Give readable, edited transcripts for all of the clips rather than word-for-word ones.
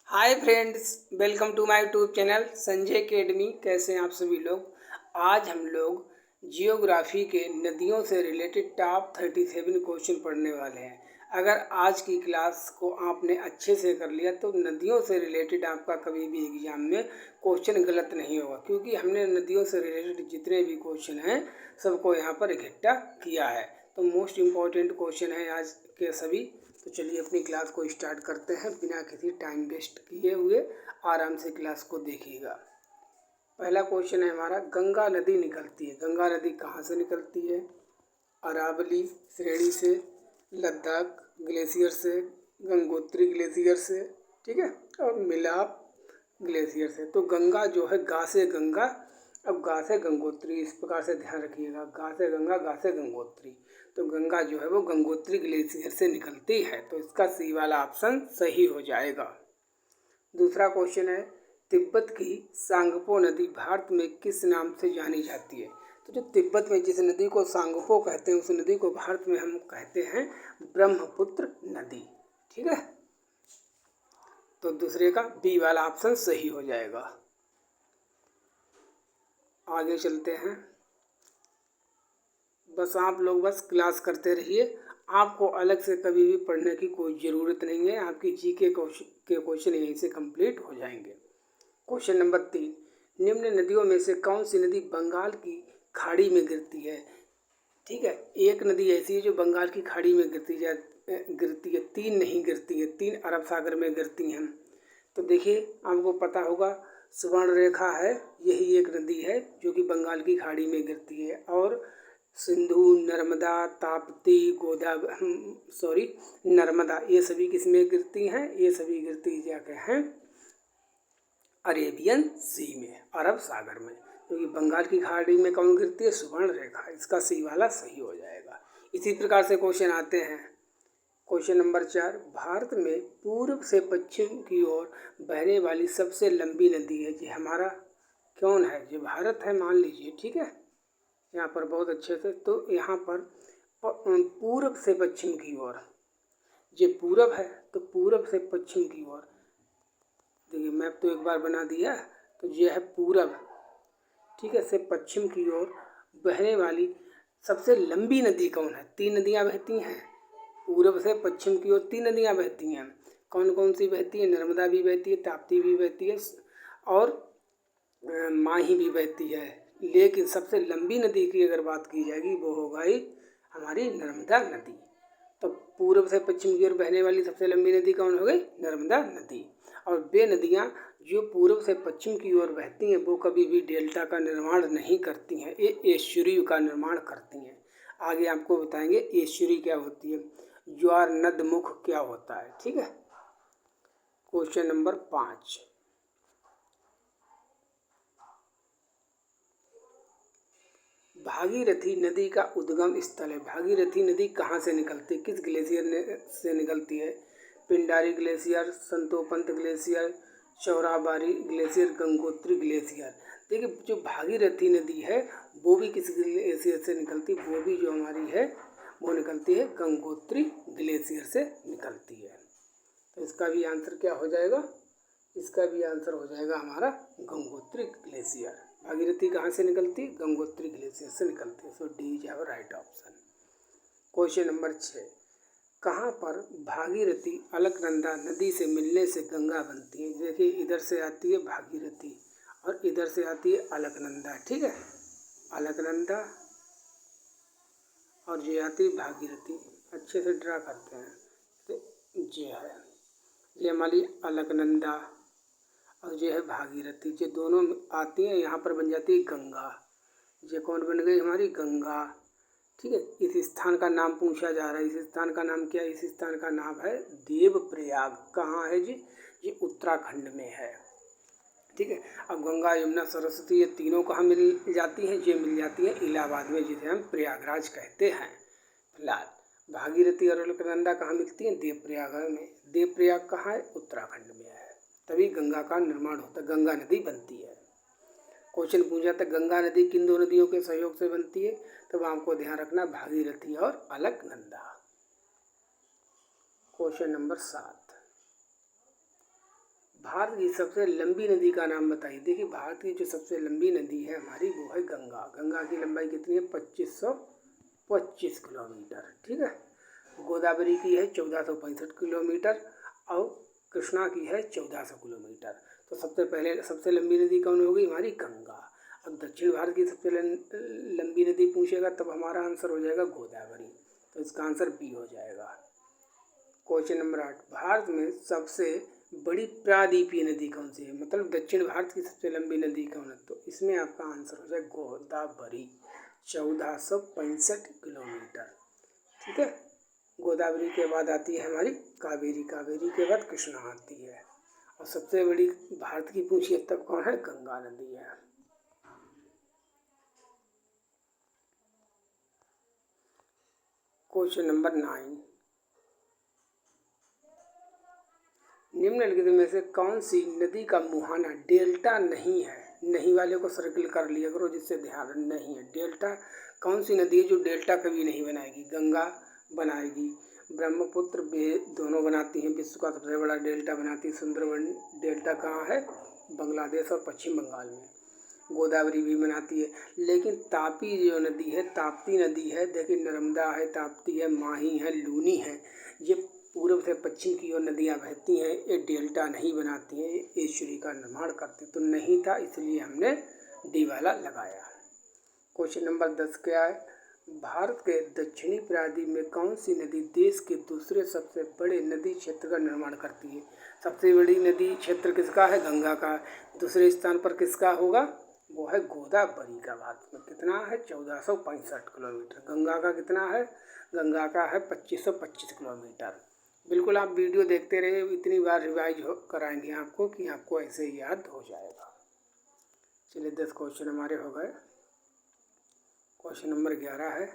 Hi friends, welcome to my YouTube channel Sanjay academy. कैसे हैं आप सभी लोग। आज हम लोग जियोग्राफी के नदियों से रिलेटेड टॉप 37 क्वेश्चन पढ़ने वाले हैं। अगर आज की क्लास को आपने अच्छे से कर लिया तो नदियों से रिलेटेड आपका कभी भी एग्जाम में क्वेश्चन गलत नहीं होगा, क्योंकि हमने नदियों से रिलेटेड जितने भी क्वेश्चन हैं सबको यहाँ पर इकट्ठा किया है। तो मोस्ट इम्पॉर्टेंट क्वेश्चन है आज के सभी। तो चलिए अपनी क्लास को स्टार्ट करते हैं बिना किसी टाइम वेस्ट किए हुए। आराम से क्लास को देखिएगा। पहला क्वेश्चन है हमारा, गंगा नदी निकलती है। गंगा नदी कहाँ से निकलती है? अरावली श्रेणी से, लद्दाख ग्लेशियर से, गंगोत्री ग्लेशियर से, ठीक है, और मिलाप ग्लेशियर से। तो गंगा जो है गा से गंगा, अब गा से गंगोत्री, इस प्रकार से ध्यान रखिएगा। गा से गंगा, गा से गंगोत्री। तो गंगा जो है वो गंगोत्री ग्लेशियर से निकलती है, तो इसका सी वाला ऑप्शन सही हो जाएगा। दूसरा क्वेश्चन है, तिब्बत की सांगपो नदी भारत में किस नाम से जानी जाती है? तो जो तिब्बत में जिस नदी को सांगपो कहते हैं उस नदी को भारत में हम कहते हैं ब्रह्मपुत्र नदी, ठीक है। तो दूसरे का बी वाला ऑप्शन सही हो जाएगा। आगे चलते हैं। बस आप लोग बस क्लास करते रहिए, आपको अलग से कभी भी पढ़ने की कोई ज़रूरत नहीं है। आपकी जी के क्वेश्चन यहीं से कंप्लीट हो जाएंगे। क्वेश्चन नंबर 3, निम्न नदियों में से कौन सी नदी बंगाल की खाड़ी में गिरती है? ठीक है, एक नदी ऐसी है जो बंगाल की खाड़ी में गिरती है, तीन नहीं गिरती है, 3 अरब सागर में गिरती हैं। तो देखिए आपको पता होगा सुवर्ण रेखा है, यही एक नदी है जो कि बंगाल की खाड़ी में गिरती है। और सिंधु, नर्मदा, ताप्ती, नर्मदा, ये सभी किस में गिरती हैं? ये सभी गिरती जाके हैं अरेबियन सी में, अरब सागर में। क्योंकि बंगाल की खाड़ी में कौन गिरती है? सुवर्ण रेखा। इसका सी वाला सही हो जाएगा। इसी प्रकार से क्वेश्चन आते हैं। क्वेश्चन नंबर 4, भारत में पूर्व से पश्चिम की ओर बहने वाली सबसे लंबी नदी है, ये हमारा कौन है? ये भारत है मान लीजिए, ठीक है। यहाँ पर बहुत अच्छे से, तो यहाँ पर पूर्व से पश्चिम की ओर, ये पूरब है तो पूरब से पश्चिम की ओर, देखिए मैप तो एक बार बना दिया, तो ये है पूरब, ठीक है, से पश्चिम की ओर बहने वाली सबसे लंबी नदी कौन है? 3 नदियाँ बहती हैं पूरब से पश्चिम की ओर, 3 नदियाँ बहती हैं। कौन कौन सी बहती है? नर्मदा भी बहती है, ताप्ती भी बहती है और माही भी बहती है। लेकिन सबसे लंबी नदी की अगर बात की जाएगी वो होगा ही हमारी नर्मदा नदी। तो पूर्व से पश्चिम की ओर बहने वाली सबसे लंबी नदी कौन हो गई? नर्मदा नदी। और वे नदियाँ जो पूर्व से पश्चिम की ओर बहती हैं वो कभी भी डेल्टा का निर्माण नहीं करती हैं, ये एस्चुरी का निर्माण करती हैं। आगे आपको बताएंगे एस्चुरी क्या होती है, ज्वार नदमुख क्या होता है, ठीक है। क्वेश्चन नंबर 5, भागीरथी नदी का उद्गम स्थल है। भागीरथी नदी कहाँ से निकलती है? किस ग्लेशियर से निकलती है? Pindari glacier, Santopanth glacier, Chorabari glacier, Gangotri glacier. देखिए जो भागीरथी नदी है वो भी किस ग्लेशियर से निकलती है? वो भी जो हमारी है वो निकलती है गंगोत्री ग्लेशियर से निकलती है। तो इसका भी आंसर क्या हो जाएगा? इसका भी आंसर हो जाएगा हमारा गंगोत्री ग्लेशियर। भागीरथी कहाँ से निकलती है? गंगोत्री ग्लेशियर से निकलती है। So D is our right option. Question number 6, कहाँ पर भागीरथी अलकनंदा नदी से मिलने से गंगा बनती है? देखिए इधर से आती है भागीरथी और इधर से आती है अलकनंदा, ठीक है। अलकनंदा और ये आती है भागीरथी, अच्छे से ड्रा करते हैं। तो ये है, ये हमारी अलकनंदा और ये है भागीरथी, ये दोनों आती हैं, यहाँ पर बन जाती है गंगा। ये कौन बन गई? हमारी गंगा, ठीक है। इस स्थान का नाम पूछा जा रहा है, इस स्थान का नाम क्या है? इस स्थान का नाम है देवप्रयाग। कहाँ है जी? ये उत्तराखंड में है, ठीक है। अब गंगा, यमुना, सरस्वती ये तीनों कहाँ मिल जाती हैं? ये मिल जाती हैं इलाहाबाद में, जिसे हम प्रयागराज कहते हैं। फिलहाल भागीरथी और अलकनंदा कहाँ मिलती हैं? देवप्रयाग में। देवप्रयाग कहाँ है? उत्तराखंड में है। तभी गंगा का निर्माण होता है, गंगा नदी बनती है। क्वेश्चन पूछा था गंगा नदी किन 2 नदियों के सहयोग से बनती है? तब आपको ध्यान रखना भागीरथी और अलकनंदा। क्वेश्चन नंबर 7, भारत की सबसे लंबी नदी का नाम बताइए। देखिए भारत की जो सबसे लंबी नदी है हमारी वो है गंगा। गंगा की लंबाई कितनी है? 2525 किलोमीटर। ठीक है। गोदावरी की है 1465 किलोमीटर और कृष्णा की है 1400 किलोमीटर। तो सबसे लंबी नदी कौन होगी? हमारी गंगा। अब दक्षिण भारत की सबसे लंबी नदी पूछेगा तब हमारा आंसर हो जाएगा गोदावरी। तो इसका आंसर बी हो जाएगा। क्वेश्चन नंबर 8, भारत में सबसे बड़ी प्रायद्वीपीय नदी कौन सी है? मतलब दक्षिण भारत की सबसे लंबी नदी कौन है? तो इसमें आपका आंसर हो जाए गोदावरी, 1465 किलोमीटर। ठीक है। गोदावरी के बाद आती है हमारी कावेरी, कावेरी के बाद कृष्णा आती है और सबसे बड़ी भारत की पूछिए तब कौन है? गंगा नदी है। क्वेश्चन नंबर 9, निम्नलिखित में से कौन सी नदी का मुहाना डेल्टा नहीं है? नहीं वाले को सर्किल कर लिया करो जिससे ध्यान नहीं है। डेल्टा कौन सी नदी है जो डेल्टा कभी नहीं बनाएगी? गंगा बनाएगी, ब्रह्मपुत्र दोनों बनाती हैं, विश्व का सबसे बड़ा डेल्टा बनाती है। सुंदरबन डेल्टा कहाँ है? बांग्लादेश और पश्चिम बंगाल में। गोदावरी भी बनाती है। लेकिन तापी जो नदी है, ताप्ती नदी है, देखिए नर्मदा है, ताप्ती है, माही है, लूनी है, ये पूर्व से पश्चिम की ओर नदियाँ बहती हैं, ये डेल्टा नहीं बनाती हैं, ये एस्चुरी का निर्माण करती। तो नहीं था इसलिए हमने डी वाला लगाया। क्वेश्चन नंबर 10 क्या है? भारत के दक्षिणी प्रायद्वीप में कौन सी नदी देश के दूसरे सबसे बड़े नदी क्षेत्र का निर्माण करती है? सबसे बड़ी नदी क्षेत्र किसका है? गंगा का। दूसरे स्थान पर किसका होगा? वो है गोदावरी का। भारत में कितना है? 1465 किलोमीटर। गंगा का कितना है? गंगा का है 2525 किलोमीटर। बिल्कुल आप वीडियो देखते रहे, इतनी बार रिवाइज कराएंगे आपको कि आपको ऐसे ही याद हो जाएगा। चलिए 10 क्वेश्चन हमारे हो गए। क्वेश्चन नंबर 11 है,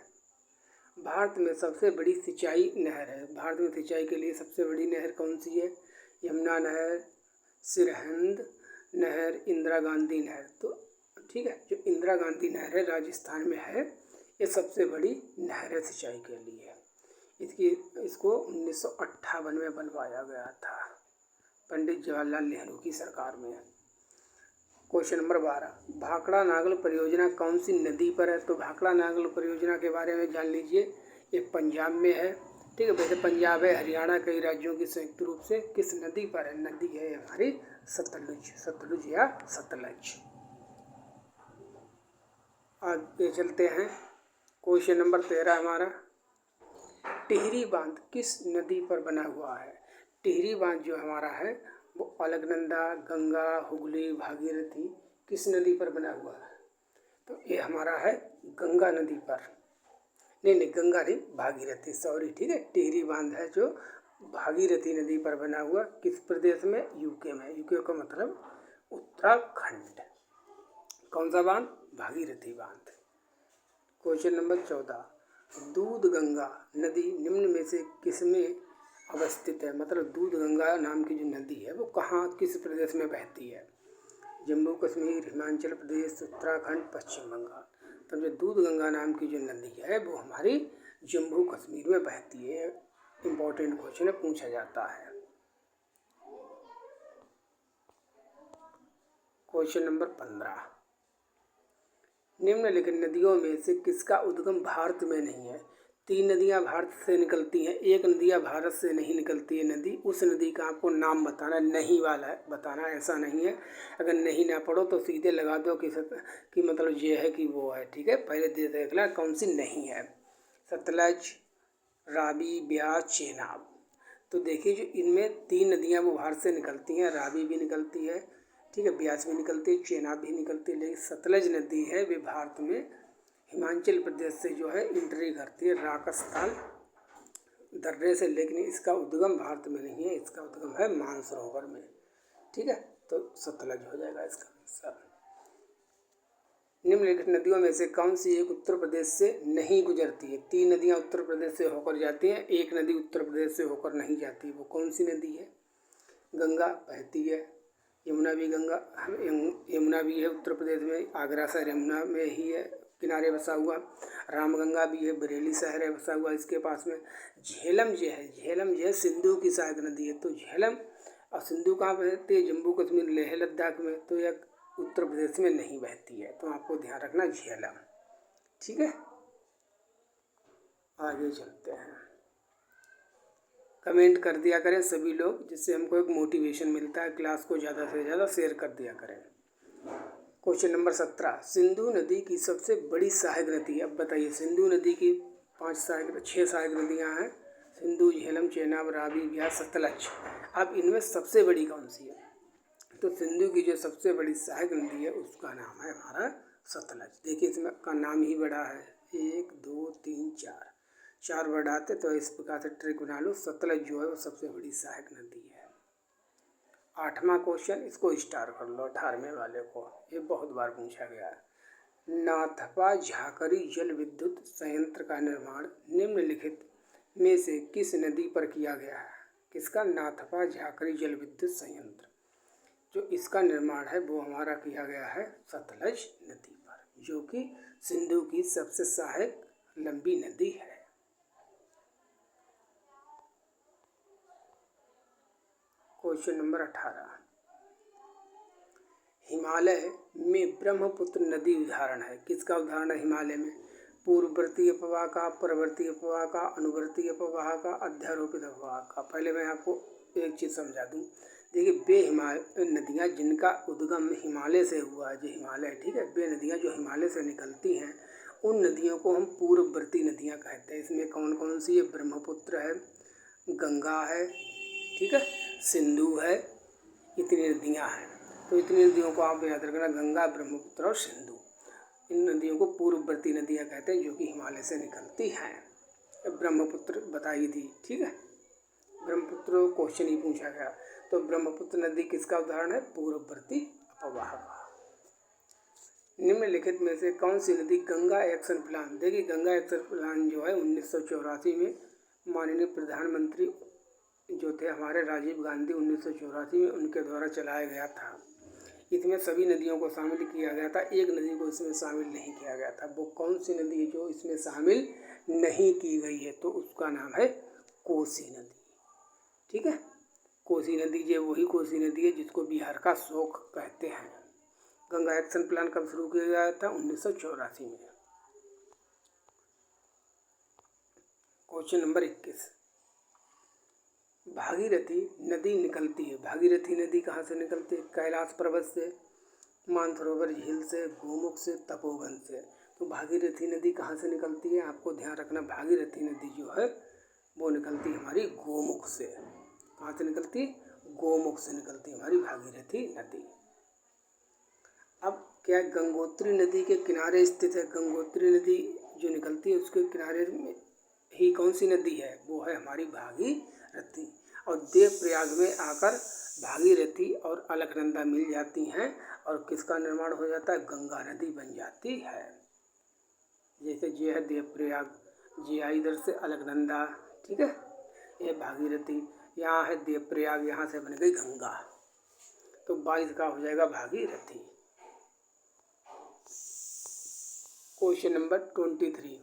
भारत में सबसे बड़ी सिंचाई नहर है। भारत में सिंचाई के लिए सबसे बड़ी नहर कौन सी है? यमुना नहर, सिरहिंद नहर, इंदिरा गांधी नहर। तो ठीक है, जो इंदिरा गांधी नहर है राजस्थान में है, ये सबसे बड़ी नहर है सिंचाई के लिए। इसको 1958 में बनवाया गया था पंडित जवाहरलाल नेहरू की सरकार में। क्वेश्चन नंबर 12, भाखड़ा नागल परियोजना कौन सी नदी पर है? तो भाखड़ा नागल परियोजना के बारे में जान लीजिए, ये पंजाब में है। ठीक है, वैसे पंजाब है, हरियाणा, कई राज्यों की संयुक्त रूप से किस नदी पर है? नदी है हमारी सतलुज, सतलुज या सतलज। आगे चलते हैं। क्वेश्चन नंबर 13 हमारा, टिहरी बांध किस नदी पर बना हुआ है? टिहरी बांध जो हमारा है वो अलकनंदा, गंगा, हुगली, भागीरथी किस नदी पर बना हुआ है? तो ये हमारा है गंगा नदी पर। नहीं, गंगा नहीं, भागीरथी, सॉरी। ठीक है, टिहरी बांध है जो भागीरथी नदी पर बना हुआ। किस प्रदेश में? यूके में। यूके का मतलब उत्तराखंड। कौन सा बांध? भागीरथी बांध। क्वेश्चन नंबर 14, दूध गंगा नदी निम्न में से किसमें अवस्थित है? मतलब दूध गंगा नाम की जो नदी है वो कहाँ, किस प्रदेश में बहती है? जम्मू कश्मीर, हिमाचल प्रदेश, उत्तराखंड, पश्चिम बंगाल। तब जो दूध गंगा नाम की जो नदी है वो हमारी जम्मू कश्मीर में बहती है। इम्पोर्टेंट क्वेश्चन है, पूछा जाता है। क्वेश्चन नंबर 15, निम्नलिखित नदियों में से किसका उद्गम भारत में नहीं है? 3 नदियाँ भारत से निकलती हैं, एक नदियाँ भारत से नहीं निकलती है नदी। उस नदी का आपको नाम बताना, नहीं वाला है बताना, ऐसा नहीं है। अगर नहीं ना पढ़ो तो सीधे लगा दो कि मतलब ये है कि वो है। ठीक है, पहले देख लें कौन सी नहीं है। सतलज, रावी, ब्यास, चेनाब। तो देखिए जो इनमें 3 नदियाँ वो भारत से निकलती हैं, रावी भी निकलती है, ठीक है, ब्यास भी निकलती है, चेनाब भी निकलती है, लेकिन सतलज नदी है वे भारत में हिमाचल प्रदेश से जो है एंट्री करती है राकसताल दर्रे से, लेकिन इसका उद्गम भारत में नहीं है, इसका उद्गम है मानसरोवर में। ठीक है, तो सतलज हो जाएगा इसका आंसर। निम्नलिखित नदियों में से कौन सी एक उत्तर प्रदेश से नहीं गुजरती है? 3 नदियाँ उत्तर प्रदेश से होकर जाती हैं, एक नदी उत्तर प्रदेश से होकर नहीं जाती। वो कौन सी नदी है? गंगा बहती है, यमुना भी है उत्तर प्रदेश में, आगरा शहर यमुना में ही है, किनारे बसा हुआ। रामगंगा भी है, बरेली शहर है बसा हुआ इसके पास में। झेलम जो है सिंधु की सहायक नदी है, तो झेलम और सिंधु कहाँ बहती है? जम्मू कश्मीर लेह लद्दाख में। तो यह उत्तर प्रदेश में नहीं बहती है, तो आपको ध्यान रखना झेलम। ठीक है, आगे चलते हैं। कमेंट कर दिया करें सभी लोग, जिससे हमको एक मोटिवेशन मिलता है। क्लास को ज़्यादा से ज़्यादा शेयर कर दिया करें। क्वेश्चन नंबर 17, सिंधु नदी की सबसे बड़ी सहायक नदी। अब बताइए, सिंधु नदी की 6 सहायक नदियाँ हैं, सिंधु, झेलम, चेनाब, रावी, ब्यास, सतलज। अब इनमें सबसे बड़ी कौन सी है? तो सिंधु की जो सबसे बड़ी सहायक नदी है उसका नाम है हमारा सतलज। देखिए इसमें का नाम ही बड़ा है, 1 2 3 4 वर्ड आते, तो इस प्रकार से ट्रिक बना लो। सतलज जो है वो सबसे बड़ी सहायक नदी है। 8वां क्वेश्चन, इसको स्टार कर लो 18वें वाले को, ये बहुत बार पूछा गया है। नाथपा झाकरी जल विद्युत संयंत्र का निर्माण निम्नलिखित में से किस नदी पर किया गया है? किसका? नाथपा झाकरी जल विद्युत संयंत्र। जो इसका निर्माण है वो हमारा किया गया है सतलज नदी पर, जो कि सिंधु की सबसे सहायक लंबी नदी है। क्वेश्चन नंबर 18, हिमालय में ब्रह्मपुत्र नदी उदाहरण है। किसका उदाहरण है हिमालय में? पूर्ववर्ती अपवाह का, परवर्ती अपवाह का, अनुवर्ती अपवाह का, अध्यारोपित अपवाह का। पहले मैं आपको एक चीज़ समझा दूं। देखिए वे नदियाँ जिनका उद्गम हिमालय से हुआ है, जो हिमालय, ठीक है, वे नदियाँ जो हिमालय से निकलती हैं उन नदियों को हम पूर्ववर्ती नदियाँ कहते हैं। इसमें कौन कौन सी है? ब्रह्मपुत्र है, गंगा है, ठीक है, सिंधु है, इतनी नदियाँ हैं। तो इतनी नदियों को आप याद रखना, गंगा, ब्रह्मपुत्र और सिंधु। इन नदियों को पूर्ववर्ती नदियाँ कहते हैं, जो कि हिमालय से निकलती हैं। ब्रह्मपुत्र बताई थी, ठीक है, ब्रह्मपुत्र क्वेश्चन ही पूछा गया। तो ब्रह्मपुत्र नदी किसका उदाहरण है? पूर्ववर्ती अपवाह का। निम्नलिखित में से कौन सी नदी गंगा एक्शन प्लान? देखिए गंगा एक्शन प्लान जो है 1984 में माननीय प्रधानमंत्री जो थे हमारे राजीव गांधी, 1984 में उनके द्वारा चलाया गया था। इसमें सभी नदियों को शामिल किया गया था, एक नदी को इसमें शामिल नहीं किया गया था। वो कौन सी नदी है जो इसमें शामिल नहीं की गई है? तो उसका नाम है कोसी नदी। ठीक है, कोसी नदी जो वही कोसी नदी है जिसको बिहार का शोक कहते हैं। गंगा एक्शन प्लान कब शुरू किया गया था? 1984 में। क्वेश्चन नंबर 21, भागीरथी नदी निकलती है। भागीरथी नदी कहाँ से निकलती है? कैलाश पर्वत से, मानसरोवर झील से, गोमुख से, तपोवन से। तो भागीरथी नदी कहाँ से निकलती है? आपको ध्यान रखना, भागीरथी नदी जो है वो निकलती है हमारी गोमुख से। कहाँ से निकलती है? गोमुख से निकलती है हमारी भागीरथी नदी। अब क्या गंगोत्री नदी के किनारे स्थित है? गंगोत्री नदी जो निकलती है उसके किनारे में ही कौन सी नदी है? वो है हमारी भागीरथी। और देवप्रयाग में आकर भागीरथी और अलकनंदा मिल जाती हैं और किसका निर्माण हो जाता है? गंगा नदी बन जाती है। जैसे ये है देवप्रयाग, ये आई इधर से अलकनंदा, ठीक है, ये भागीरथी, यहाँ है देवप्रयाग, यहाँ से बन गई गंगा। तो 22 का हो जाएगा भागीरथी। क्वेश्चन नंबर 23,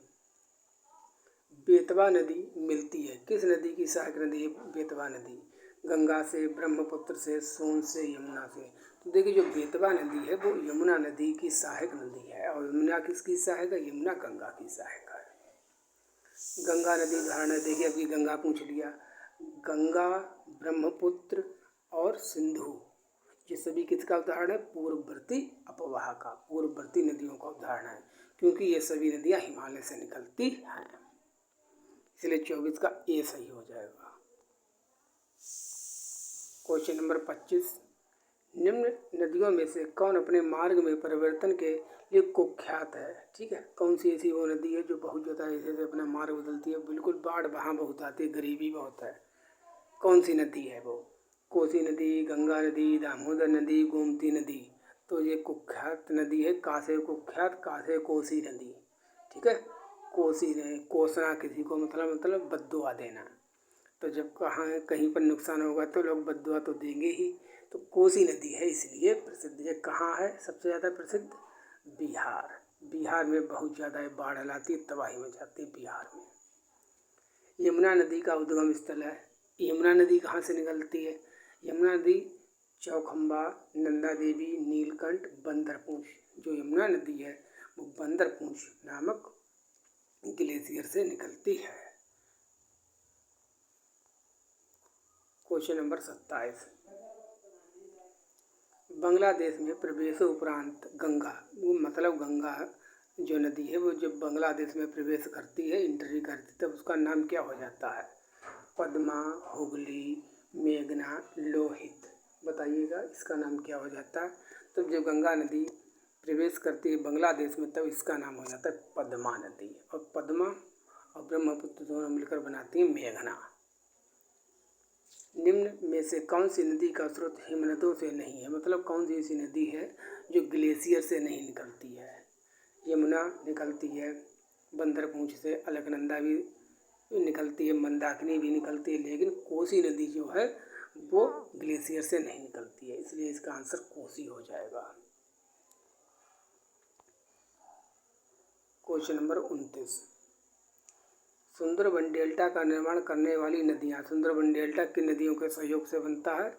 बेतवा नदी मिलती है। किस नदी की सहायक नदी है बेतवा नदी? गंगा से, ब्रह्मपुत्र से, सोन से, यमुना से। तो देखिए जो बेतवा नदी है वो यमुना नदी की सहायक नदी है। और यमुना किसकी सहायक है? यमुना गंगा की सहायक है। गंगा नदी उदाहरण है, देखिए अभी गंगा पूछ लिया। गंगा, ब्रह्मपुत्र और सिंधु, ये सभी किसका उदाहरण है? पूर्ववर्ती अपवाह का, पूर्ववर्ती नदियों का उदाहरण है, क्योंकि ये सभी नदियाँ हिमालय से निकलती हैं। इसलिए 24 का ए सही हो जाएगा। क्वेश्चन नंबर 25, निम्न नदियों में से कौन अपने मार्ग में परिवर्तन के लिए कुख्यात है? ठीक है, कौन सी ऐसी वो नदी है जो बहुत ज़्यादा ऐसे अपना मार्ग बदलती है? बिल्कुल बाढ़ वहाँ बहुत आती है, गरीबी बहुत है। कौन सी नदी है वो? कोसी नदी, गंगा नदी, दामोदर नदी, गोमती नदी। तो ये कुख्यात नदी है, कासे कुख्यात, कासे कोसी नदी। ठीक है, कोसी ने कोसना किसी को मतलब बद्दुआ देना। तो जब कहीं पर नुकसान होगा तो लोग बद्दुआ तो देंगे ही। तो कोसी नदी है इसलिए प्रसिद्ध। ये कहाँ है सबसे ज़्यादा प्रसिद्ध? बिहार। बिहार में बहुत ज़्यादा बाढ़ लाती है, तबाही मचाती है बिहार में। यमुना नदी का उद्गम स्थल है। यमुना नदी कहाँ से निकलती है? यमुना नदी चौखंबा, नंदा देवी, नीलकंठ, बंदरपूंछ। जो यमुना नदी है वो बंदरपूंछ नामक ग्लेशियर से निकलती है। क्वेश्चन नंबर 27, बांग्लादेश में प्रवेश उपरांत गंगा, वो मतलब गंगा जो नदी है वो जब बांग्लादेश में प्रवेश करती है, इंटरी करती है, तब उसका नाम क्या हो जाता है? पद्मा, हुगली, मेघना, लोहित। बताइएगा इसका नाम क्या हो जाता है? तो जब गंगा नदी प्रवेश करती है बांग्लादेश में तब इसका नाम हो जाता है पद्मा नदी। और पद्मा और ब्रह्मपुत्र दोनों मिलकर बनाती है मेघना। निम्न में से कौन सी नदी का स्रोत हिमनदों से नहीं है? मतलब कौन सी ऐसी नदी है जो ग्लेशियर से नहीं निकलती है? यमुना निकलती है, बंदरपूंछ से अलकनंदा भी निकलती है, मंदाकिनी भी निकलती है, लेकिन कोसी नदी जो है वो ग्लेशियर से नहीं निकलती है, इसलिए इसका आंसर कोसी हो जाएगा। क्वेश्चन नंबर 29, सुंदरबन डेल्टा का निर्माण करने वाली नदियाँ। सुंदरबन डेल्टा किन नदियों के सहयोग से बनता है?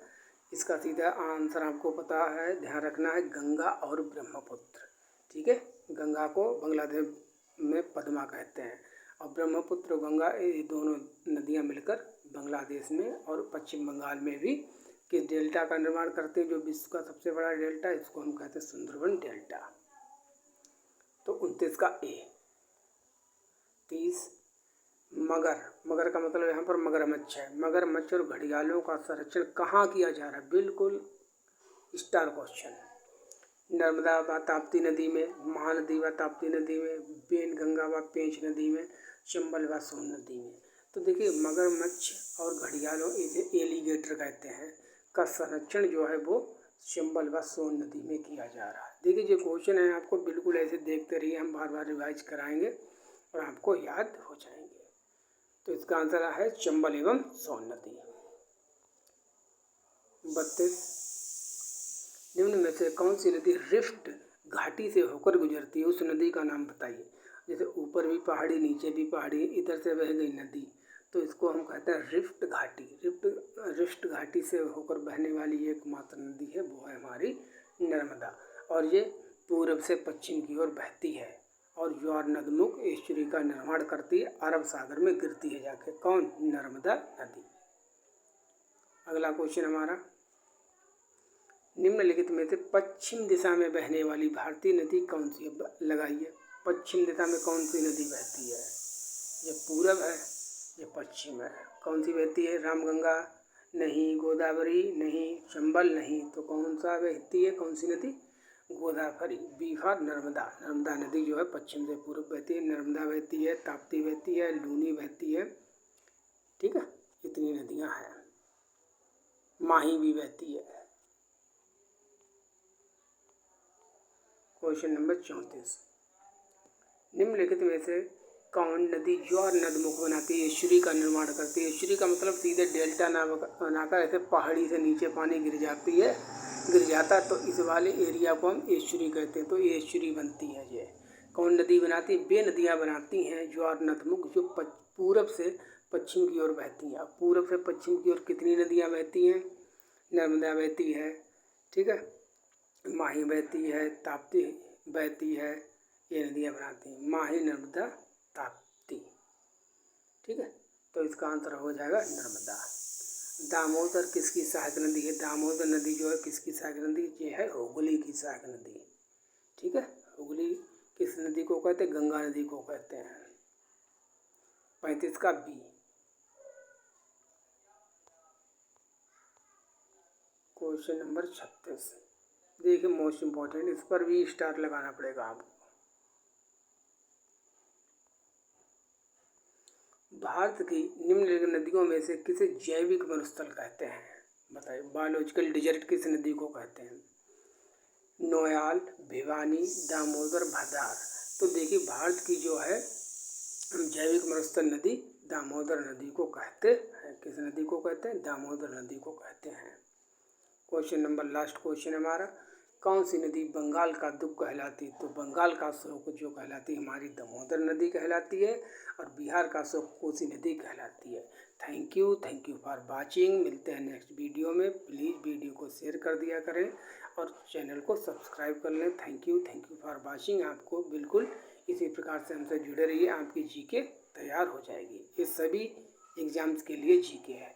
इसका सीधा आंसर आपको पता है, ध्यान रखना है, गंगा और ब्रह्मपुत्र। ठीक है, गंगा को बांग्लादेश में पद्मा कहते हैं और ब्रह्मपुत्र गंगा ये दोनों नदियाँ मिलकर बांग्लादेश में और पश्चिम बंगाल में भी किस डेल्टा का निर्माण करते हैं, जो विश्व का सबसे बड़ा डेल्टा, इसको हम कहते हैं सुंदरबन डेल्टा। तो 29 का ए। 30, मगर का मतलब यहाँ पर मगरमच्छ है। मगरमच्छ और घड़ियालों का संरक्षण कहाँ किया जा रहा है? बिल्कुल स्टार क्वेश्चन। नर्मदा व ताप्ती नदी में, महानदी व ताप्ती नदी में, बेन गंगा व पेंच नदी में, चंबल व सोन नदी में। तो देखिए मगरमच्छ और घड़ियालों, इसे एलिगेटर कहते हैं, का संरक्षण जो है वो चंबल व सोन नदी में किया जा रहा है। देखिए जो क्वेश्चन है आपको बिल्कुल ऐसे देखते रहिए, हम बार बार रिवाइज कराएंगे और आपको याद हो जाएंगे। तो इसका आंसर है चंबल एवं सोन नदी। 32, निम्न में से कौन सी नदी रिफ्ट घाटी से होकर गुजरती है? उस नदी का नाम बताइए। जैसे ऊपर भी पहाड़ी, नीचे भी पहाड़ी, इधर से बह गई नदी, तो इसको हम कहते हैं रिफ्ट घाटी। रिफ्ट घाटी से होकर बहने वाली एकमात्र नदी है वो है हमारी नर्मदा, और ये पूर्व से पश्चिम की ओर बहती है और ज्वारनदमुख एस्चुरी का निर्माण करती है, अरब सागर में गिरती है जाके। कौन? नर्मदा नदी। अगला क्वेश्चन हमारा, निम्नलिखित में से पश्चिम दिशा में बहने वाली भारतीय नदी कौन सी है? लगाइए, पश्चिम दिशा में कौन सी नदी बहती है? ये पूरब है, ये पश्चिम है। कौन सी बहती है? रामगंगा नहीं, गोदावरी नहीं, चंबल नहीं, तो कौन सा बहती है? कौन सी नदी? गोदावरी। B for Narmada. नर्मदा नदी जो है पश्चिम से पूर्व बहती है। नर्मदा बहती है, ताप्ती बहती है, लूनी बहती है। ठीक है, इतनी नदियां हैं। माही भी बहती है। क्वेश्चन नंबर 34, निम्नलिखित में से कौन नदी ज्वार नदमुख बनाती है, एस्चुरी का निर्माण करती है? एस्चुरी का मतलब सीधे डेल्टा ना बनाकर ऐसे पहाड़ी से नीचे पानी गिर जाता है, तो इस वाले एरिया को हम एस्चुरी कहते हैं। तो ये एस्चुरी बनती है। ये कौन नदी बनाती है? वे नदियाँ बनाती हैं ज्वार नदमुख जो पूरब से पश्चिम की ओर बहती हैं। पूरब से पश्चिम की ओर कितनी नदियाँ बहती हैं? नर्मदा बहती है, ठीक है, माही बहती है, ताप्ती बहती है, ये नदियाँ बनाती हैं, माही, नर्मदा, ताप्ती। ठीक है, तो इसका आंसर हो जाएगा नर्मदा। दामोदर किसकी सहायक नदी है? दामोदर नदी जो है किसकी सहायक नदी? ये है हुगली की सहायक नदी। ठीक है, हुगली किस नदी को कहते हैं? गंगा नदी को कहते हैं। 35 का बी। क्वेश्चन नंबर 36, देखिए मोस्ट इम्पोर्टेंट, इस पर भी स्टार लगाना पड़ेगा आपको। भारत की निम्नलिखित नदियों में से किसे जैविक मरुस्थल कहते हैं? बताइए, बायोलॉजिकल डिजर्ट किस नदी को कहते हैं? नोयाल, भिवानी, दामोदर, भद्रार। तो देखिए भारत की जो है जैविक मरुस्थल नदी दामोदर नदी को कहते हैं। किस नदी को कहते हैं? दामोदर नदी को कहते हैं। क्वेश्चन नंबर लास्ट क्वेश्चन हमारा, कौन सी नदी बंगाल का दुख कहलाती है? तो बंगाल का शोक जो कहलाती है हमारी दामोदर नदी कहलाती है और बिहार का शोक कोसी नदी कहलाती है। Thank you for watching. मिलते हैं नेक्स्ट वीडियो में। प्लीज़ शेयर कर दिया करें और चैनल को सब्सक्राइब कर लें। Thank you for watching. आपको बिल्कुल इसी प्रकार से हमसे जुड़े रहिए, आपकी जीके तैयार हो जाएगी। ये सभी एग्ज़ाम्स के लिए जीके है।